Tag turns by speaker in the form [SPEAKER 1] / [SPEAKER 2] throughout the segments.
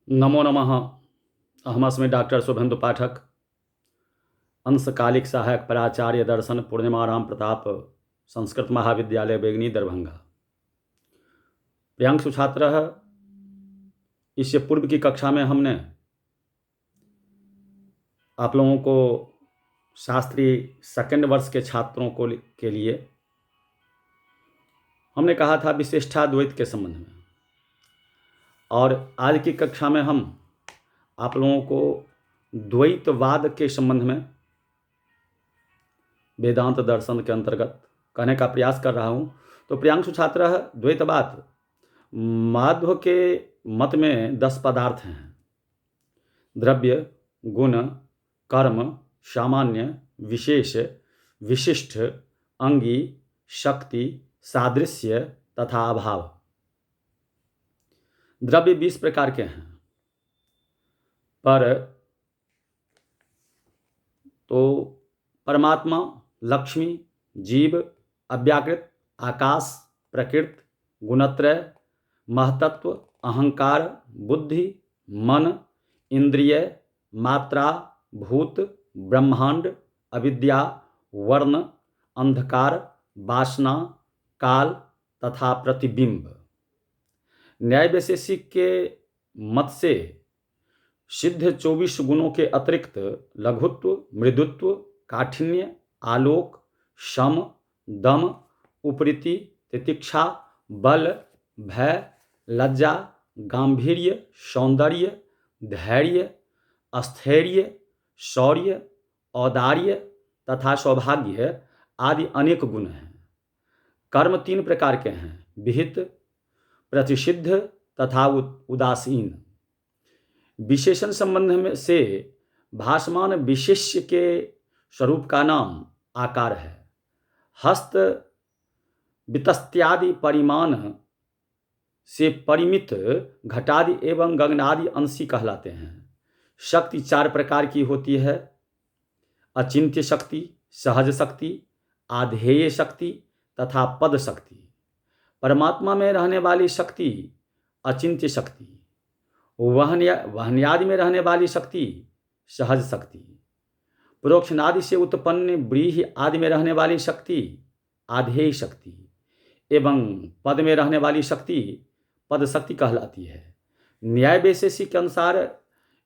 [SPEAKER 1] नमो नमः। अहमस्मि डॉक्टर शुभेन्दु पाठक, अंशकालिक सहायक प्राचार्य दर्शन पूर्णिमा राम प्रताप संस्कृत महाविद्यालय बेगनी दरभंगा। प्रियांशु छात्र, इससे पूर्व की कक्षा में हमने आप लोगों को शास्त्री सेकंड वर्ष के छात्रों के लिए हमने कहा था विशिष्टाद्वैत के संबंध में, और आज की कक्षा में हम आप लोगों को द्वैतवाद के संबंध में वेदांत दर्शन के अंतर्गत कहने का प्रयास कर रहा हूं। तो प्रियांशु छात्र, द्वैतवाद माध्व के मत में 10 पदार्थ हैं: द्रव्य, गुण, कर्म, सामान्य, विशेष, विशिष्ट, अंगी, शक्ति, सादृश्य तथा अभाव। द्रव्य 20 प्रकार के हैं, पर तो परमात्मा, लक्ष्मी, जीव, अव्याकृत, आकाश, प्रकृति, गुणत्रय, महतत्व, अहंकार, बुद्धि, मन, इंद्रिय, मात्रा, भूत, ब्रह्मांड, अविद्या, वर्ण, अंधकार, वासना, काल तथा प्रतिबिंब। न्याय वैशेषिक के मत से सिद्ध 24 गुणों के अतिरिक्त लघुत्व, मृदुत्व, काठिन्य, आलोक, शम, दम, उपरीति, तितिक्षा, बल, भय, लज्जा, गांभीर्य, सौंदर्य, धैर्य, स्थैर्य, शौर्य, औदार्य तथा सौभाग्य आदि अनेक गुण हैं। कर्म 3 प्रकार के हैं: विहित, प्रतिषिद्ध तथा उदासीन। विशेषण संबंध में से भासमान विशेष्य के स्वरूप का नाम आकार है। हस्त वितस्त्यादि परिमाण से परिमित घटादि एवं गगनादि अंशी कहलाते हैं। शक्ति 4 प्रकार की होती है: अचिंत्य शक्ति, सहज शक्ति, आधेय शक्ति तथा पद शक्ति। परमात्मा में रहने वाली शक्ति अचिंत्य शक्ति, वहन्यादि में रहने वाली शक्ति सहज शक्ति, प्रोक्षणादि से उत्पन्न व्रीहि आदि में रहने वाली शक्ति आधेय शक्ति, एवं पद में रहने वाली शक्ति पद शक्ति कहलाती है। न्याय वैशेषिक के अनुसार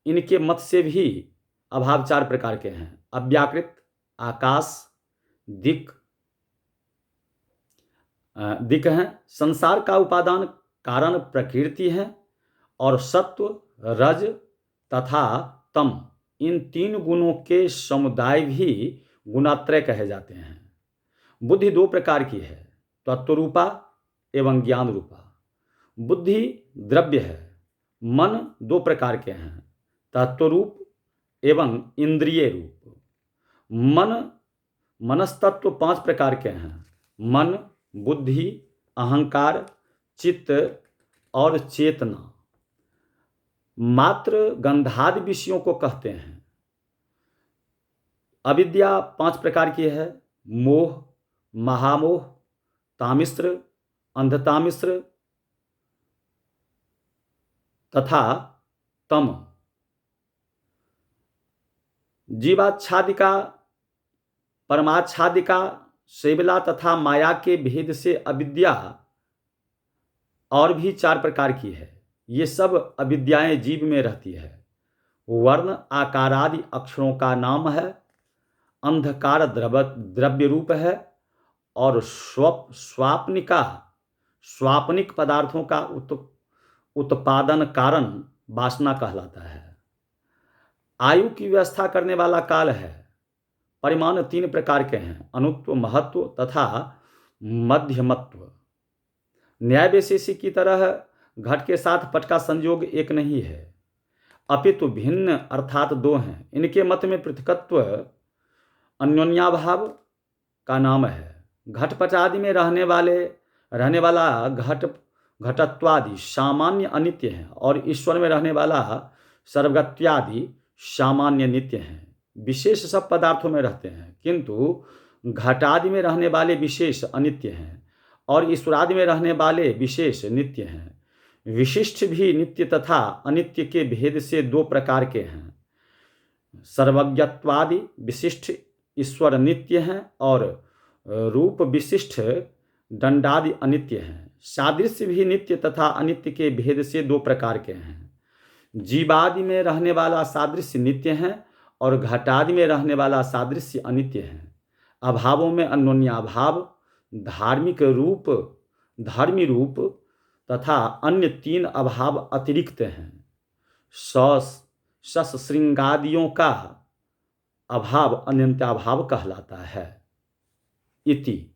[SPEAKER 1] इनके मत से भी अभाव 4 प्रकार के हैं: अव्याकृत, आकाश, दिक् हैं, संसार का उपादान कारण प्रकृति है, और सत्व, रज तथा तम, इन 3 गुणों के समुदाय भी गुणात्रय कहे जाते हैं। बुद्धि 2 प्रकार की है: तत्वरूपा एवं ज्ञान रूपा। बुद्धि द्रव्य है। मन 2 प्रकार के हैं: तत्वरूप एवं इंद्रिय रूप। मनस्तत्व 5 प्रकार के हैं: मन, बुद्धि, अहंकार, चित्त और चेतना। मात्र गंधादि विषयों को कहते हैं। अविद्या 5 प्रकार की है: मोह, महामोह, तामिश्र, अंधतामिश्र तथा तम। जीवाच्छादिका, परमाच्छादिका, शैवला तथा माया के भेद से अविद्या और भी 4 प्रकार की है। ये सब अविद्याएं जीव में रहती है। वर्ण आकारादि अक्षरों का नाम है। अंधकार द्रव्य रूप है, और स्वाप्निक पदार्थों का उत्पादन कारण वासना कहलाता है। आयु की व्यवस्था करने वाला काल है। परिमाण 3 प्रकार के हैं: अनुत्व, महत्व तथा मध्यमत्व। न्याय वैशेषिक की तरह घट के साथ पट का संयोग एक नहीं है, अपितु भिन्न अर्थात 2 हैं। इनके मत में पृथकत्व अन्योन्याभाव का नाम है। घटपट आदि में रहने वाला घटत्वादि सामान्य अनित्य है, और ईश्वर में रहने वाला सर्वगत्यादि सामान्य नित्य हैं। विशेष सब पदार्थों में रहते हैं, किंतु घटादि में रहने वाले विशेष अनित्य हैं, और ईश्वरादि में रहने वाले विशेष नित्य हैं। विशिष्ट भी नित्य तथा अनित्य के भेद से दो प्रकार के हैं। सर्वज्ञत्वादि विशिष्ट ईश्वर नित्य हैं और रूप विशिष्ट दंडादि अनित्य हैं। सादृश्य भी नित्य तथा अनित्य के भेद से दो प्रकार के हैं। जीवादि में रहने वाला सादृश्य नित्य है और घटादि में रहने वाला सादृश्य अनित्य है। अभावों में अन्योन्याभाव, धर्मी रूप तथा अन्य तीन अभाव अतिरिक्त हैं। सस श्रृंगादियों का अभाव अनंत्याभाव कहलाता है। इति